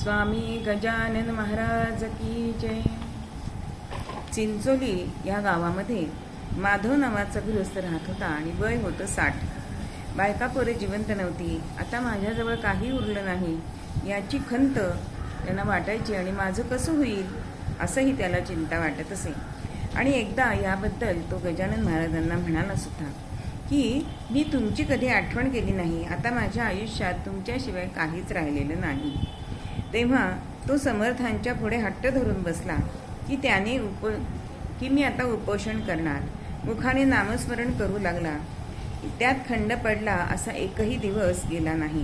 स्वामी गजानन महाराज की जय. चिंचोली या गावामध्ये माधव नावाचा गृहस्थ राहत होता आणि वय होतं 60. बायका पोरे जिवंत नव्हती. आता माझ्याजवळ काही उरलं नाही याची खंत त्यांना वाटायची आणि माझं कसं होईल असंही त्याला चिंता वाटत असे. आणि एकदा याबद्दल तो गजानन महाराजांना म्हणाला सुद्धा की मी तुमची कधी आठवण केली नाही. आता माझ्या आयुष्यात तुमच्याशिवाय काहीच राहिलेलं नाही. तेव्हा तो समर्थांच्या पुढे हट्ट धरून बसला की मी आता उपोषण करणार. मुखाने नामस्मरण करू लागला. त्यात खंड पडला असा एकही दिवस गेला नाही.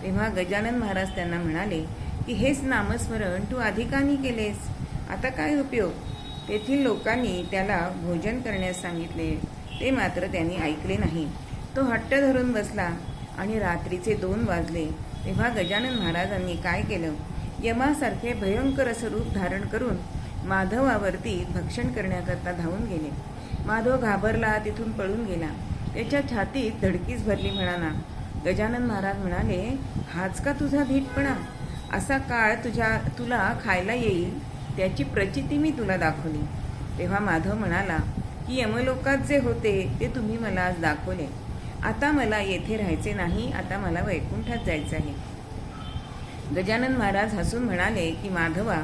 तेव्हा गजानन महाराज त्यांना म्हणाले की हेच नामस्मरण तू आधी का नाही केलेस? आता काय उपयोग? तेथील लोकांनी त्याला भोजन करण्यास सांगितले, ते मात्र त्यांनी ऐकले नाही. तो हट्ट धरून बसला आणि रात्रीचे 2 वाजले. तेव्हा गजानन महाराजांनी काय केलं? यमासारखे भयंकर असं रूप धारण करून माधवावरती भक्षण करण्याकरता धावून गेले. माधव घाबरला, तिथून पळून गेला. त्याच्या छातीत धडकीच भरली म्हणाला. गजानन महाराज म्हणाले, हाच का तुझा धीटपणा? असा काळ तुला खायला येईल त्याची प्रचिती मी तुला दाखवली. तेव्हा माधव म्हणाला की यमलोकात जे होते ते तुम्ही मला आज दाखवले. आता मला येथे राहायचे नाही, आता मला वैकुंठात जायचं आहे. गजानन महाराज हसून म्हणाले की माधवा,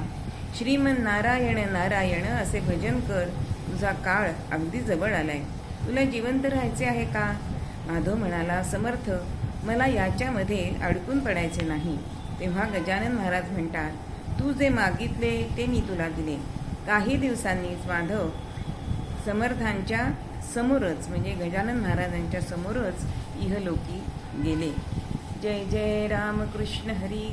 श्रीमन नारायण नारायण असे भजन कर, तुझा काळ अगदी जवळ आलाय. तुला जिवंत राहायचे आहे का? माधव म्हणाला, समर्थ, मला याच्यामध्ये अडकून पडायचे नाही. तेव्हा गजानन महाराज म्हणतात, तू जे मागितले ते मी तुला दिले. काही दिवसांनीच माधव समर्थांच्या समोरच म्हणजे गजानन महाराजांच्या समोरच इहलोकी गेले. जय जय रामकृष्ण हरी.